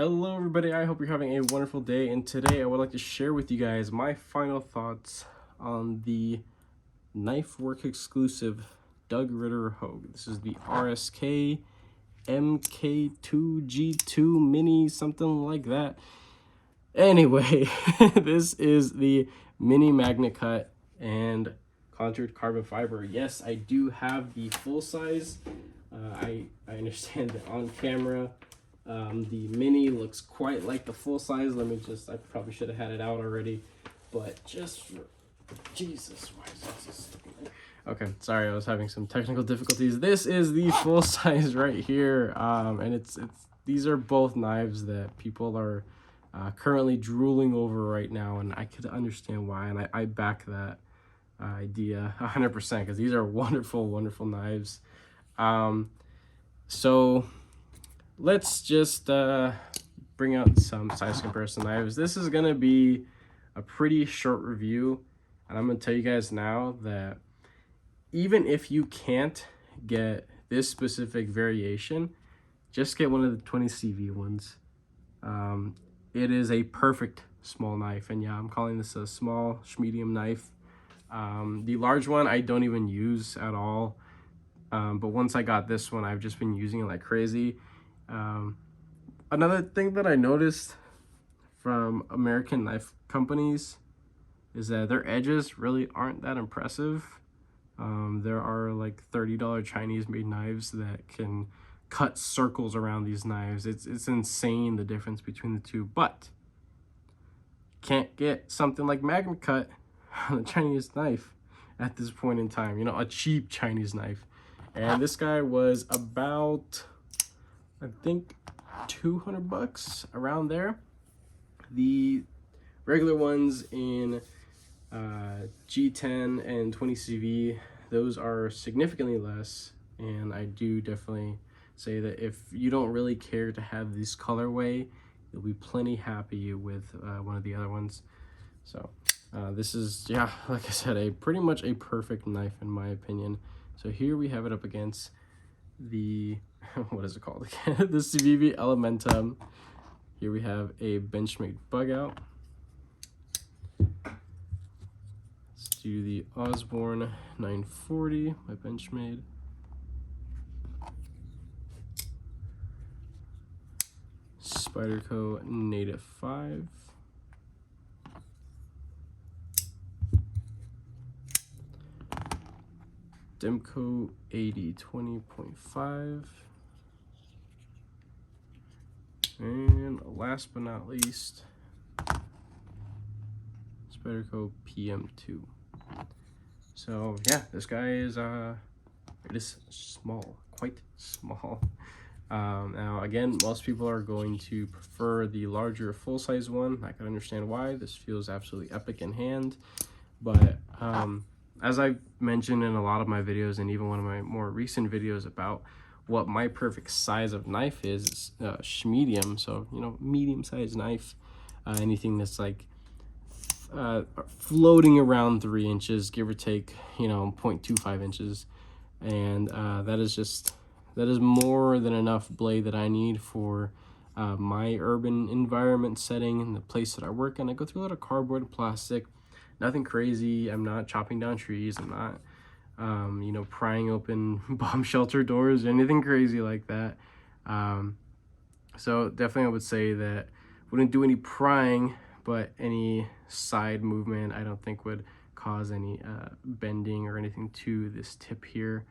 Hello everybody, I hope you're having a wonderful day, and today I would like to share with you guys my final thoughts on the Knife Work exclusive Doug Ritter Hogue. This is the RSK MK2G2 Mini, something like that. Anyway, this is the mini magnet cut and contoured carbon fiber. Yes, I do have the full size. I understand that on camera the mini looks quite like the full size. I probably should have had it out already, but just for Jesus, why is this stupid? Okay, sorry, I was having some technical difficulties. This is the full size right here, and it's these are both knives that people are currently drooling over right now, and I could understand why, and I back that idea 100% because these are wonderful knives. So let's just bring out some size comparison knives. This is gonna be a pretty short review, and I'm gonna tell you guys now that even if you can't get this specific variation, just get one of the 20 CV ones. It is a perfect small knife, and yeah, I'm calling this a small medium knife. The large one I don't even use at all, but once I got this one, I've just been using it like crazy. Another thing that I noticed from American knife companies is that their edges really aren't that impressive. There are like $30 Chinese made knives that can cut circles around these knives. It's insane the difference between the two, but can't get something like magnet cut on a Chinese knife at this point in time, you know, a cheap Chinese knife. And this guy was about, I think, 200 bucks, around there. The regular ones in G10 and 20 CV, those are significantly less, and I do definitely say that if you don't really care to have this colorway, you'll be plenty happy with one of the other ones. So this is, yeah, like I said, pretty much a perfect knife in my opinion. So here we have it up against the what is it called again? The CVV Elementum. Here we have a Benchmade bug out. Let's do the Osborne 940 by Benchmade. Spyderco Native 5. Demco 80-20.5. And last but not least, Spyderco PM2. So yeah, this guy is it is small, quite small. Now again, most people are going to prefer the larger full-size one. I can understand why. This feels absolutely epic in hand, but as I mentioned in a lot of my videos, and even one of my more recent videos about what my perfect size of knife is medium. So, you know, medium-sized knife, anything that's like floating around 3 inches, give or take, you know, 0.25 inches. And that is more than enough blade that I need for my urban environment setting and the place that I work in. I go through a lot of cardboard and plastic. Nothing crazy. I'm not chopping down trees. I'm not, you know, prying open bomb shelter doors or anything crazy like that. So definitely I would say that wouldn't do any prying, but any side movement I don't think would cause any bending or anything to this tip here.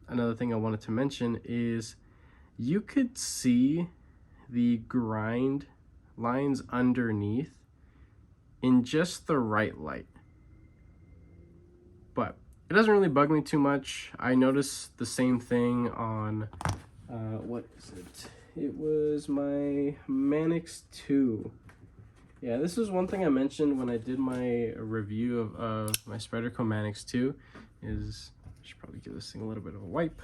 Another thing I wanted to mention is you could see the grind lines underneath in just the right light, but it doesn't really bug me too much. I noticed the same thing on what is it? It was my Manix 2. Yeah, this is one thing I mentioned when I did my review of my Spyderco Manix 2 is I should probably give this thing a little bit of a wipe.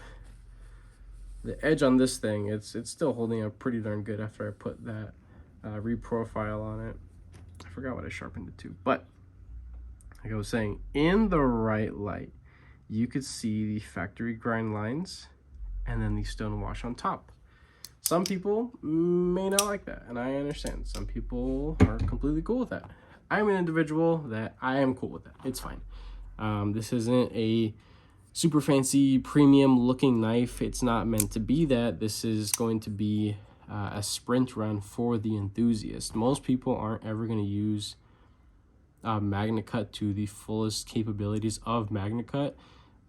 The edge on this thing, it's still holding up pretty darn good after I put that reprofile on it. I forgot what I sharpened it to, but like I was saying, in the right light, you could see the factory grind lines and then the stone wash on top. Some people may not like that, and I understand. Some people are completely cool with that. I'm an individual that I am cool with that. It's fine. This isn't a super fancy premium looking knife. It's not meant to be that. This is going to be a sprint run for the enthusiast. Most people aren't ever going to use MagnaCut to the fullest capabilities of MagnaCut.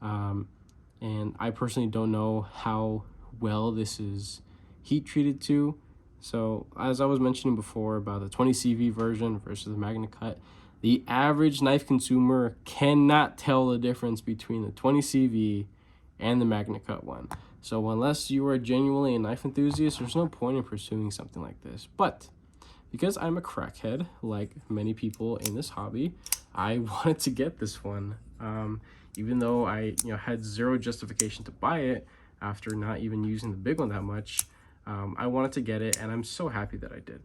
And I personally don't know how well this is heat treated to. So as I was mentioning before about the 20CV version versus the MagnaCut, the average knife consumer cannot tell the difference between the 20CV and the MagnaCut one. So unless you are genuinely a knife enthusiast, there's no point in pursuing something like this. But because I'm a crackhead, like many people in this hobby, I wanted to get this one. Even though I had zero justification to buy it after not even using the big one that much, I wanted to get it, and I'm so happy that I did.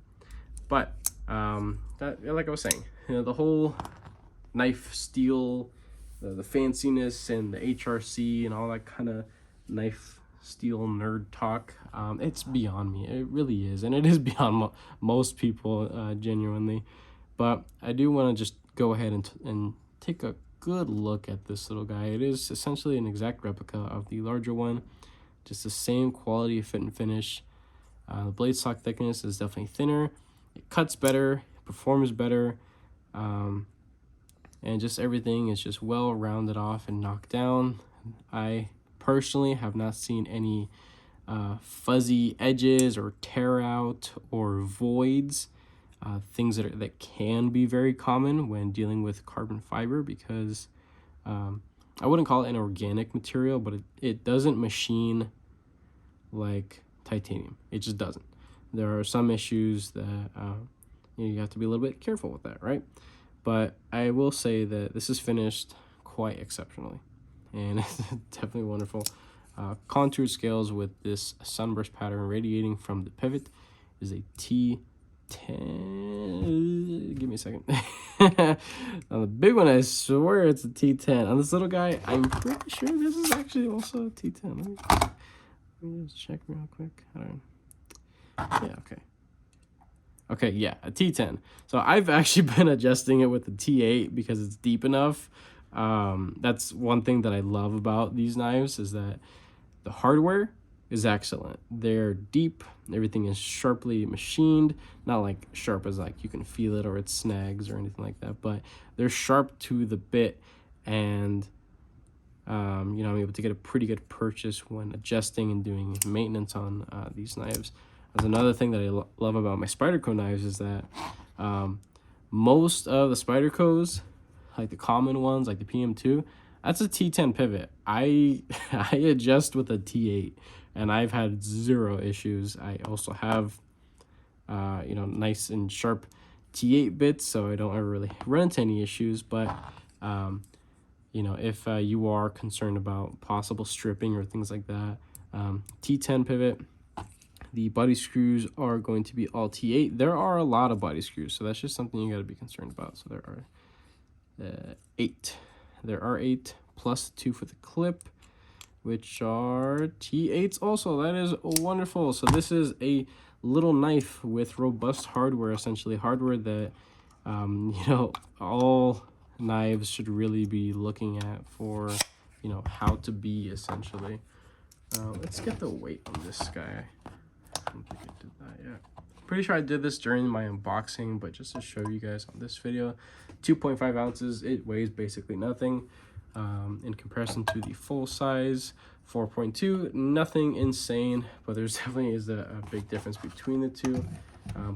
But like I was saying, the whole knife steel, the fanciness and the HRC and all that kind of knife steel nerd talk, it's beyond me. It really is, and it is beyond most people, genuinely. But I do want to just go ahead and take a good look at this little guy. It is essentially an exact replica of the larger one, just the same quality of fit and finish. The blade stock thickness is definitely thinner. It cuts better, performs better, and just everything is just well rounded off and knocked down. I personally have not seen any fuzzy edges or tear out or voids, things that can be very common when dealing with carbon fiber, because I wouldn't call it an organic material, but it doesn't machine like titanium. It just doesn't. There are some issues that you have to be a little bit careful with that, right? But I will say that this is finished quite exceptionally, and it's definitely wonderful. Contoured scales with this sunburst pattern radiating from the pivot is a T10. Give me a second. On the big one, I swear it's a T10. On this little guy, I'm pretty sure this is actually also a T10. Let me just check real quick. Yeah, okay. Okay, yeah, a T10. So I've actually been adjusting it with the T8 because it's deep enough. That's one thing that I love about these knives, is that the hardware is excellent. They're deep. Everything is sharply machined. Not like sharp as like you can feel it or it snags or anything like that, but they're sharp to the bit, and I'm able to get a pretty good purchase when adjusting and doing maintenance on these knives. That's another thing that I love about my Spyderco knives, is that most of the Spydercos, like the common ones, like the PM2, that's a T10 pivot. I adjust with a T8, and I've had zero issues. I also have, nice and sharp T8 bits, so I don't ever really run into any issues. But, if you are concerned about possible stripping or things like that, T10 pivot. The body screws are going to be all T8. There are a lot of body screws, so that's just something you got to be concerned about. So there are 8. There are 8 plus 2 for the clip, which are T8s also. That is wonderful. So this is a little knife with robust hardware, essentially hardware that, all knives should really be looking at for, how to be, essentially. Let's get the weight on this guy. I don't think I did that yet. Pretty sure I did this during my unboxing, but just to show you guys on this video, 2.5 ounces. It weighs basically nothing in comparison to the full size 4.2. Nothing insane, but there's definitely is a big difference between the two.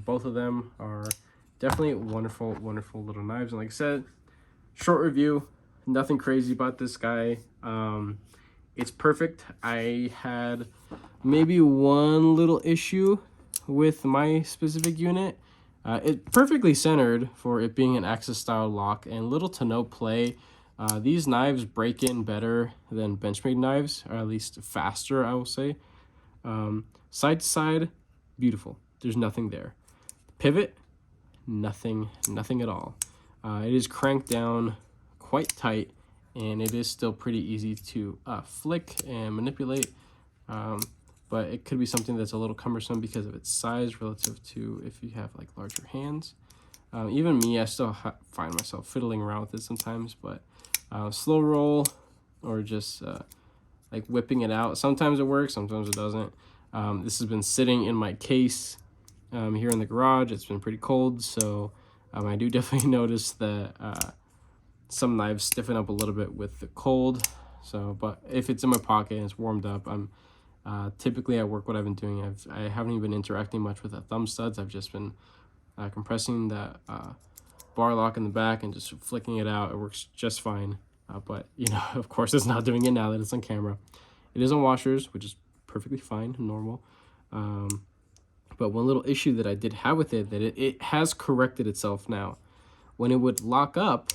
Both of them are definitely wonderful little knives, and like I said, short review, nothing crazy about this guy. It's perfect. I had maybe one little issue with my specific unit. It perfectly centered for it being an Axis style lock, and little to no play. These knives break in better than Benchmade knives, or at least faster, I will say. Side to side, beautiful. There's nothing there. Pivot, nothing at all. It is cranked down quite tight, and it is still pretty easy to flick and manipulate. But but it could be something that's a little cumbersome because of its size relative to if you have like larger hands. Even me, I still find myself fiddling around with it sometimes, but slow roll or just like whipping it out. Sometimes it works, sometimes it doesn't. This has been sitting in my case here in the garage. It's been pretty cold, so I do definitely notice that some knives stiffen up a little bit with the cold. So, but if it's in my pocket and it's warmed up, I'm typically at work. What I've been doing, I haven't even been interacting much with the thumb studs. I've just been compressing that bar lock in the back and just flicking it out. It works just fine. But you know, of course, it's not doing it now that it's on camera. It is on washers, which is perfectly fine and normal. But one little issue that I did have with it, that it has corrected itself now. When it would lock up,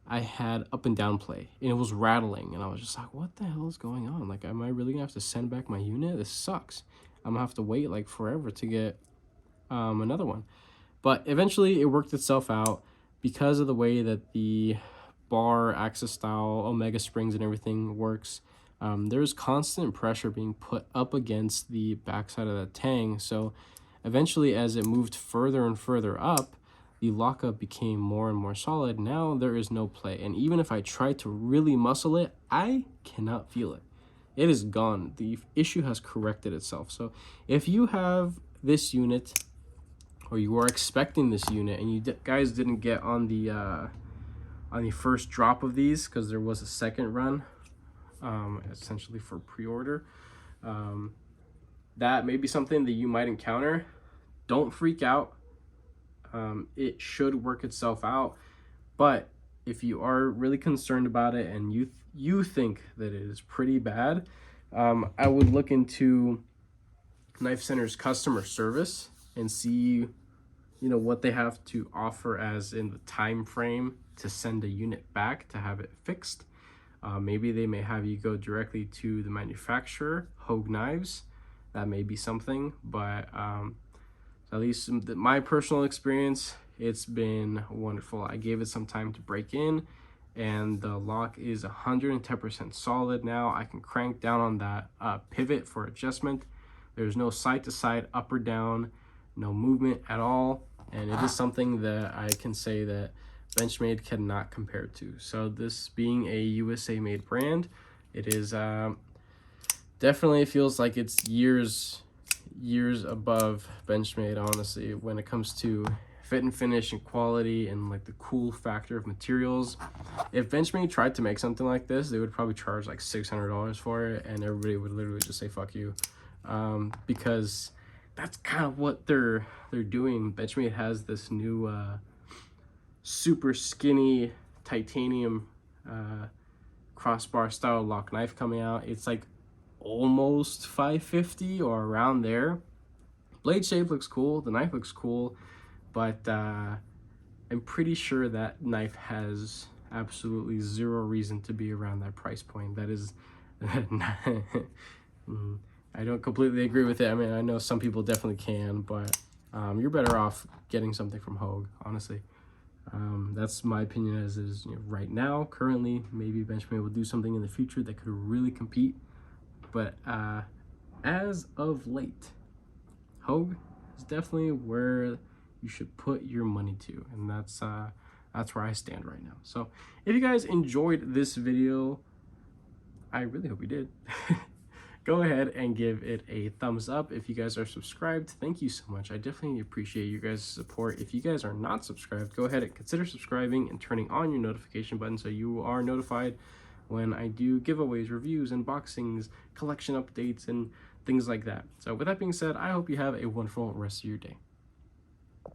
I had up and down play, and it was rattling, and I was just like, what the hell is going on? Like, am I really gonna have to send back my unit? This sucks. I'm gonna have to wait like forever to get another one. But eventually it worked itself out because of the way that the bar axis style omega springs and everything works. There's constant pressure being put up against the backside of that tang. So eventually, as it moved further and further up, the lockup became more and more solid. Now there is no play. And even if I try to really muscle it, I cannot feel it. It is gone. The issue has corrected itself. So if you have this unit, or you are expecting this unit, and you guys didn't get on the first drop of these, because there was a second run, essentially for pre-order, that may be something that you might encounter. Don't freak out. It should work itself out, but if you are really concerned about it and you think that it is pretty bad, I would look into Knife Center's customer service and see, you know, what they have to offer as in the time frame to send a unit back to have it fixed. Maybe they may have you go directly to the manufacturer, Hogue Knives. That may be something, but at least my personal experience, it's been wonderful. I gave it some time to break in, and the lock is 110% solid now. I can crank down on that pivot for adjustment. There's no side to side, up or down, no movement at all. And it is something that I can say that Benchmade cannot compare to. So this being a USA made brand, it is definitely feels like it's years above Benchmade, honestly, when it comes to fit and finish and quality and like the cool factor of materials. If Benchmade tried to make something like this, they would probably charge like $600 for it, and everybody would literally just say fuck you, because that's kind of what they're doing. Benchmade has this new super skinny titanium crossbar style lock knife coming out. It's like almost $550 or around there. Blade shape looks cool, the knife looks cool, but I'm pretty sure that knife has absolutely zero reason to be around that price point. That is I don't completely agree with it. I mean, I know some people definitely can, but you're better off getting something from Hogue, honestly. That's my opinion as is, you know, right now, currently. Maybe Benchmade will do something in the future that could really compete, but as of late, Hogue is definitely where you should put your money to, and that's where I stand right now. So if you guys enjoyed this video, I really hope you did. Go ahead and give it a thumbs up. If you guys are subscribed, thank you so much. I definitely appreciate you guys' support. If you guys are not subscribed, go ahead and consider subscribing and turning on your notification button so you are notified when I do giveaways, reviews, unboxings, collection updates, and things like that. So with that being said, I hope you have a wonderful rest of your day.